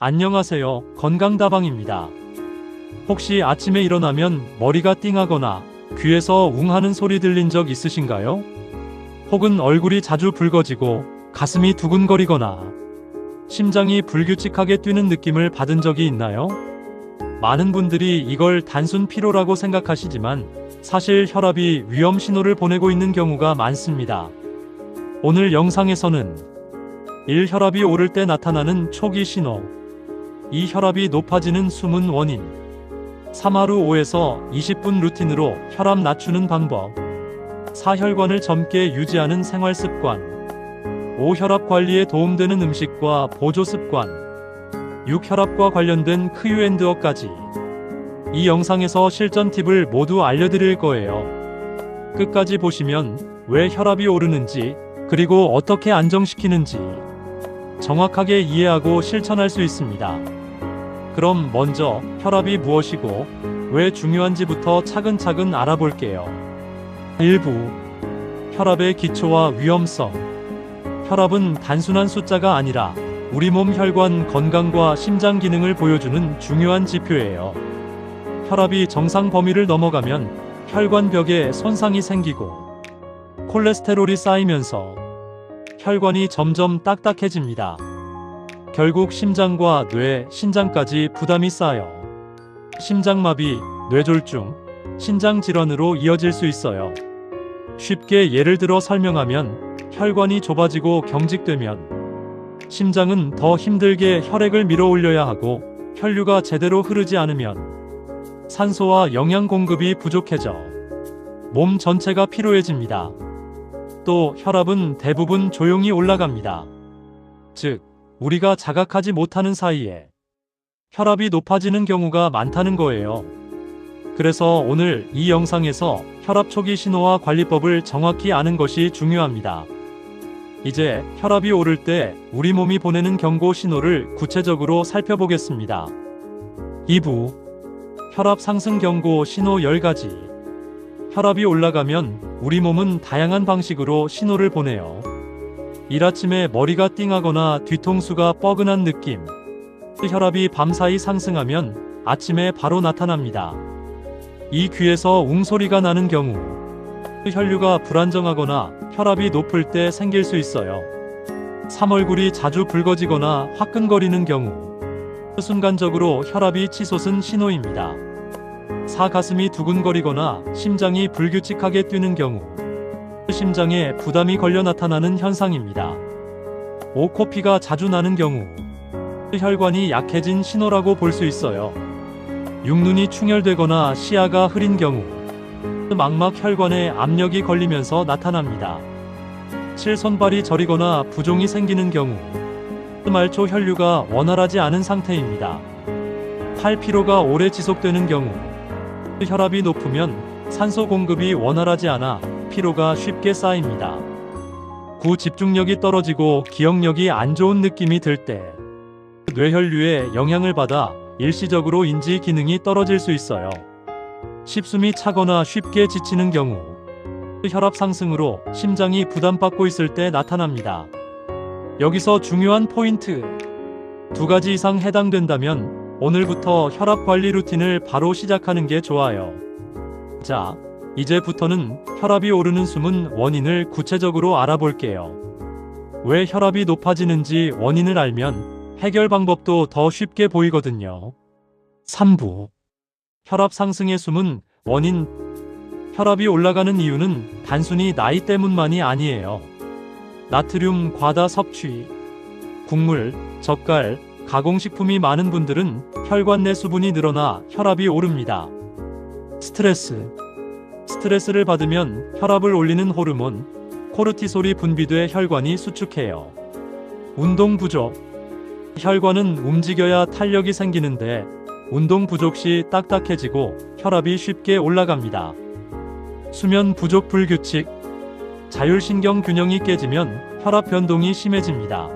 안녕하세요. 건강다방입니다. 혹시 아침에 일어나면 머리가 띵하거나 귀에서 웅 하는 소리 들린 적 있으신가요? 혹은 얼굴이 자주 붉어지고 가슴이 두근거리거나 심장이 불규칙하게 뛰는 느낌을 받은 적이 있나요? 많은 분들이 이걸 단순 피로라고 생각하시지만 사실 혈압이 위험 신호를 보내고 있는 경우가 많습니다. 오늘 영상에서는 1. 혈압이 오를 때 나타나는 초기 신호. 2. 혈압이 높아지는 숨은 원인. 3. 하루 5에서 20분 루틴으로 혈압 낮추는 방법. 4. 혈관을 젊게 유지하는 생활 습관. 5. 혈압 관리에 도움되는 음식과 보조 습관. 6. 혈압과 관련된 Q&A까지. 이 영상에서 실전 팁을 모두 알려드릴 거예요. 끝까지 보시면 왜 혈압이 오르는지, 그리고 어떻게 안정시키는지 정확하게 이해하고 실천할 수 있습니다. 그럼 먼저 혈압이 무엇이고 왜 중요한지부터 차근차근 알아볼게요. 1부. 혈압의 기초와 위험성. 혈압은 단순한 숫자가 아니라 우리 몸 혈관 건강과 심장 기능을 보여주는 중요한 지표예요. 혈압이 정상 범위를 넘어가면 혈관벽에 손상이 생기고 콜레스테롤이 쌓이면서 혈관이 점점 딱딱해집니다. 결국 심장과 뇌, 신장까지 부담이 쌓여 심장마비, 뇌졸중, 신장질환으로 이어질 수 있어요. 쉽게 예를 들어 설명하면 혈관이 좁아지고 경직되면 심장은 더 힘들게 혈액을 밀어 올려야 하고 혈류가 제대로 흐르지 않으면 산소와 영양 공급이 부족해져 몸 전체가 피로해집니다. 또 혈압은 대부분 조용히 올라갑니다. 즉, 우리가 자각하지 못하는 사이에 혈압이 높아지는 경우가 많다는 거예요. 그래서 오늘 이 영상에서 혈압 초기 신호와 관리법을 정확히 아는 것이 중요합니다. 이제 혈압이 오를 때 우리 몸이 보내는 경고 신호를 구체적으로 살펴보겠습니다. 2부. 혈압 상승 경고 신호 10가지. 혈압이 올라가면 우리 몸은 다양한 방식으로 신호를 보내요. 이른 아침에 머리가 띵하거나 뒤통수가 뻐근한 느낌. 혈압이 밤사이 상승하면 아침에 바로 나타납니다. 이 귀에서 웅소리가 나는 경우. 혈류가 불안정하거나 혈압이 높을 때 생길 수 있어요. 3. 얼굴이 자주 붉어지거나 화끈거리는 경우. 순간적으로 혈압이 치솟은 신호입니다. 4. 가슴이 두근거리거나 심장이 불규칙하게 뛰는 경우. 심장에 부담이 걸려 나타나는 현상입니다. 5. 코피가 자주 나는 경우. 혈관이 약해진 신호라고 볼 수 있어요. 6. 눈이 충혈되거나 시야가 흐린 경우. 망막 혈관에 압력이 걸리면서 나타납니다. 7. 손발이 저리거나 부종이 생기는 경우. 말초 혈류가 원활하지 않은 상태입니다. 8. 피로가 오래 지속되는 경우. 혈압이 높으면 산소 공급이 원활하지 않아 피로가 쉽게 쌓입니다. 9. 집중력이 떨어지고 기억력이 안 좋은 느낌이 들 때. 뇌혈류에 영향을 받아 일시적으로 인지 기능이 떨어질 수 있어요. 10. 숨이 차거나 쉽게 지치는 경우. 혈압 상승으로 심장이 부담받고 있을 때 나타납니다. 여기서 중요한 포인트. 2가지 이상 해당된다면 오늘부터 혈압 관리 루틴을 바로 시작하는 게 좋아요. 자, 이제부터는 혈압이 오르는 숨은 원인을 구체적으로 알아볼게요. 왜 혈압이 높아지는지 원인을 알면 해결 방법도 더 쉽게 보이거든요. 3부. 혈압 상승의 숨은 원인. 혈압이 올라가는 이유는 단순히 나이 때문만이 아니에요. 나트륨 과다 섭취, 국물, 젓갈, 가공식품이 많은 분들은 혈관 내 수분이 늘어나 혈압이 오릅니다. 스트레스를 받으면 혈압을 올리는 호르몬, 코르티솔이 분비돼 혈관이 수축해요. 운동 부족. 혈관은 움직여야 탄력이 생기는데 운동 부족 시 딱딱해지고 혈압이 쉽게 올라갑니다. 수면 부족 불규칙. 자율신경 균형이 깨지면 혈압 변동이 심해집니다.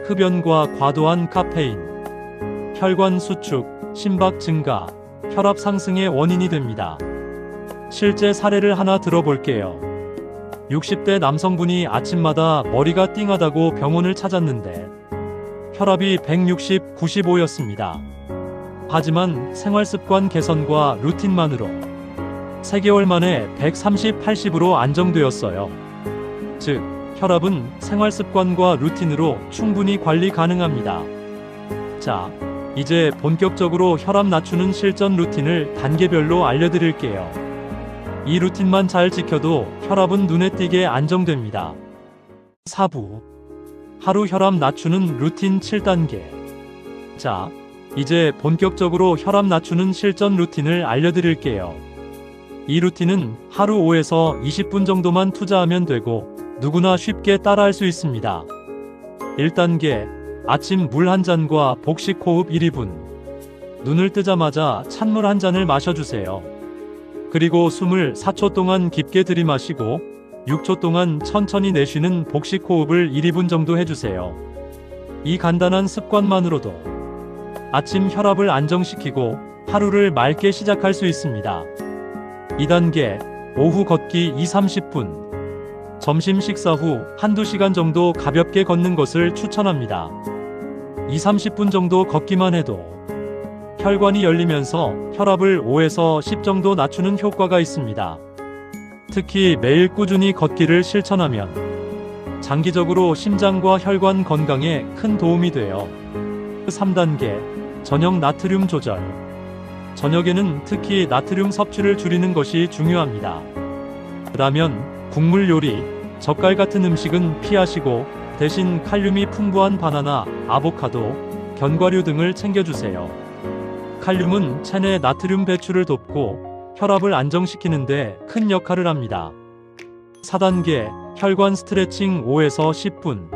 흡연과 과도한 카페인. 혈관 수축, 심박 증가, 혈압 상승의 원인이 됩니다. 실제 사례를 하나 들어볼게요. 60대 남성분이 아침마다 머리가 띵하다고 병원을 찾았는데 혈압이 160, 95였습니다. 하지만 생활습관 개선과 루틴만으로 3개월 만에 130, 80으로 안정되었어요. 즉, 혈압은 생활습관과 루틴으로 충분히 관리 가능합니다. 자, 이제 본격적으로 혈압 낮추는 실전 루틴을 단계별로 알려드릴게요. 이 루틴만 잘 지켜도 혈압은 눈에 띄게 안정됩니다. 4부 하루 혈압 낮추는 루틴 7단계. 자, 이제 본격적으로 혈압 낮추는 실전 루틴을 알려드릴게요. 이 루틴은 하루 5에서 20분 정도만 투자하면 되고 누구나 쉽게 따라할 수 있습니다. 1단계 아침 물 한 잔과 복식 호흡 1~2분. 눈을 뜨자마자 찬물 한 잔을 마셔주세요. 그리고 숨을 4초 동안 깊게 들이마시고 6초 동안 천천히 내쉬는 복식 호흡을 1~2분 정도 해주세요. 이 간단한 습관만으로도 아침 혈압을 안정시키고 하루를 맑게 시작할 수 있습니다. 2단계 오후 걷기 2~30분. 점심 식사 후 한두 시간 정도 가볍게 걷는 것을 추천합니다. 2~30분 정도 걷기만 해도 혈관이 열리면서 혈압을 5에서 10 정도 낮추는 효과가 있습니다. 특히 매일 꾸준히 걷기를 실천하면 장기적으로 심장과 혈관 건강에 큰 도움이 돼요. 3단계 저녁 나트륨 조절. 저녁에는 특히 나트륨 섭취를 줄이는 것이 중요합니다. 라면, 국물 요리, 젓갈 같은 음식은 피하시고 대신 칼륨이 풍부한 바나나, 아보카도, 견과류 등을 챙겨주세요. 칼륨은 체내 나트륨 배출을 돕고 혈압을 안정시키는 데 큰 역할을 합니다. 4단계 혈관 스트레칭 5에서 10분.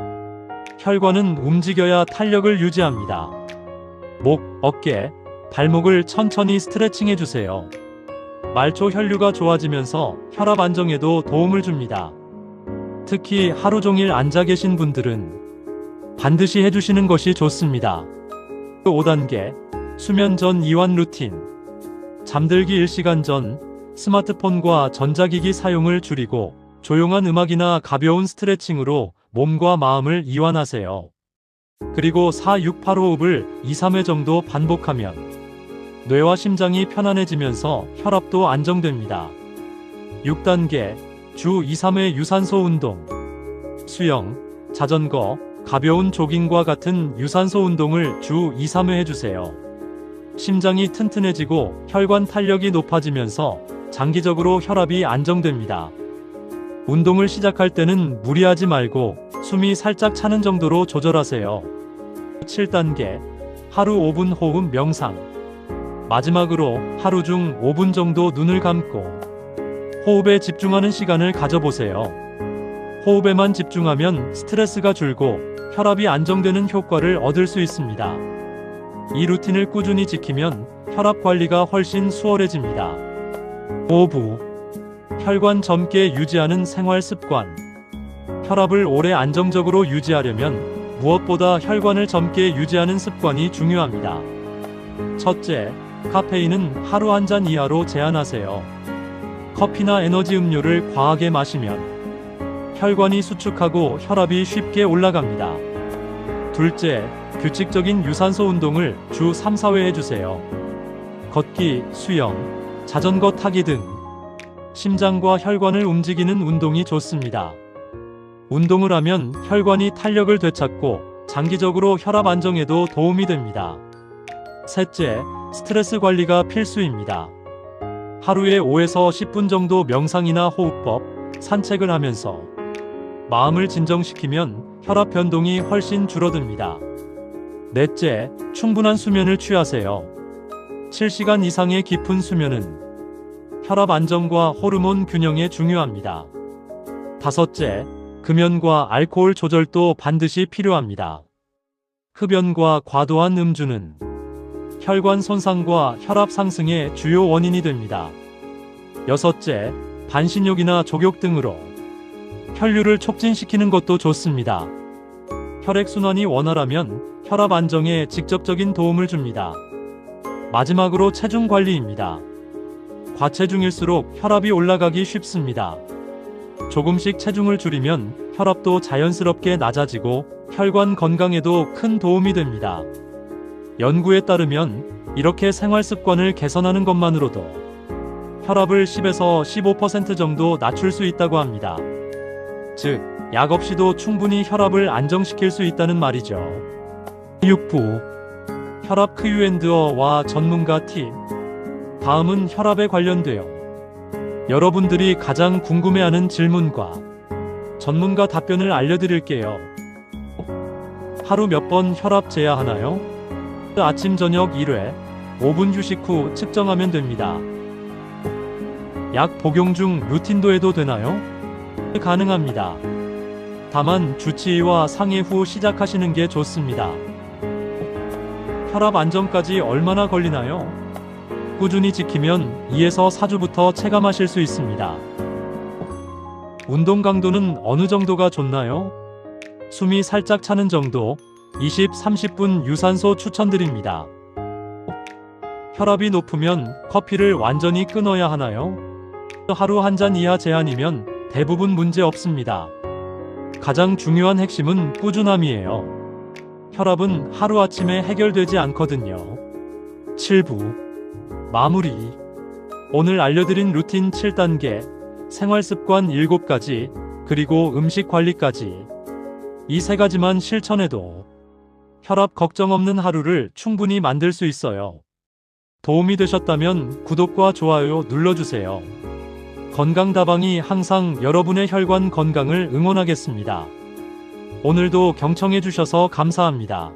혈관은 움직여야 탄력을 유지합니다. 목, 어깨, 발목을 천천히 스트레칭 해주세요. 말초 혈류가 좋아지면서 혈압 안정에도 도움을 줍니다. 특히 하루 종일 앉아 계신 분들은 반드시 해주시는 것이 좋습니다. 5단계 수면 전 이완 루틴. 잠들기 1시간 전 스마트폰과 전자기기 사용을 줄이고 조용한 음악이나 가벼운 스트레칭으로 몸과 마음을 이완하세요. 그리고 4-6-8 호흡을 2~3회 정도 반복하면 뇌와 심장이 편안해지면서 혈압도 안정됩니다. 6단계 주 2~3회 유산소 운동. 수영, 자전거, 가벼운 조깅과 같은 유산소 운동을 주 2~3회 해주세요. 심장이 튼튼해지고 혈관 탄력이 높아지면서 장기적으로 혈압이 안정됩니다. 운동을 시작할 때는 무리하지 말고 숨이 살짝 차는 정도로 조절하세요. 7단계 하루 5분 호흡 명상. 마지막으로 하루 중 5분 정도 눈을 감고 호흡에 집중하는 시간을 가져보세요. 호흡에만 집중하면 스트레스가 줄고 혈압이 안정되는 효과를 얻을 수 있습니다. 이 루틴을 꾸준히 지키면 혈압 관리가 훨씬 수월해집니다. 5부 혈관 젊게 유지하는 생활 습관. 혈압을 오래 안정적으로 유지하려면 무엇보다 혈관을 젊게 유지하는 습관이 중요합니다. 첫째, 카페인은 하루 한 잔 이하로 제한하세요. 커피나 에너지 음료를 과하게 마시면 혈관이 수축하고 혈압이 쉽게 올라갑니다. 둘째, 규칙적인 유산소 운동을 주 3~4회 해주세요. 걷기, 수영, 자전거 타기 등 심장과 혈관을 움직이는 운동이 좋습니다. 운동을 하면 혈관이 탄력을 되찾고 장기적으로 혈압 안정에도 도움이 됩니다. 셋째, 스트레스 관리가 필수입니다. 하루에 5에서 10분 정도 명상이나 호흡법, 산책을 하면서 마음을 진정시키면 혈압 변동이 훨씬 줄어듭니다. 넷째, 충분한 수면을 취하세요. 7시간 이상의 깊은 수면은 혈압 안정과 호르몬 균형에 중요합니다. 다섯째, 금연과 알코올 조절도 반드시 필요합니다. 흡연과 과도한 음주는 혈관 손상과 혈압 상승의 주요 원인이 됩니다. 여섯째, 반신욕이나 족욕 등으로 혈류를 촉진시키는 것도 좋습니다. 혈액순환이 원활하면 혈압 안정에 직접적인 도움을 줍니다. 마지막으로 체중 관리입니다. 과체중일수록 혈압이 올라가기 쉽습니다. 조금씩 체중을 줄이면 혈압도 자연스럽게 낮아지고 혈관 건강에도 큰 도움이 됩니다. 연구에 따르면 이렇게 생활 습관을 개선하는 것만으로도 혈압을 10에서 15% 정도 낮출 수 있다고 합니다. 즉, 약 없이도 충분히 혈압을 안정시킬 수 있다는 말이죠. 6부 혈압 Q&A와 전문가 팁. 다음은 혈압에 관련되어 여러분들이 가장 궁금해하는 질문과 전문가 답변을 알려드릴게요. 하루 몇 번 혈압 재야 하나요? 아침 저녁 1회 5분 휴식 후 측정하면 됩니다. 약 복용 중 루틴도 해도 되나요? 가능합니다. 다만 주치의와 상의 후 시작하시는 게 좋습니다. 혈압 안정까지 얼마나 걸리나요? 꾸준히 지키면 2에서 4주부터 체감하실 수 있습니다. 운동 강도는 어느 정도가 좋나요? 숨이 살짝 차는 정도, 20-30분 유산소 추천드립니다. 혈압이 높으면 커피를 완전히 끊어야 하나요? 하루 한 잔 이하 제한이면 대부분 문제 없습니다. 가장 중요한 핵심은 꾸준함이에요. 혈압은 하루아침에 해결되지 않거든요. 7부 마무리. 오늘 알려드린 루틴 7단계, 생활습관 7가지, 그리고 음식 관리까지. 이 3가지만 실천해도 혈압 걱정 없는 하루를 충분히 만들 수 있어요. 도움이 되셨다면 구독과 좋아요 눌러주세요. 건강다방이 항상 여러분의 혈관 건강을 응원하겠습니다. 오늘도 경청해주셔서 감사합니다.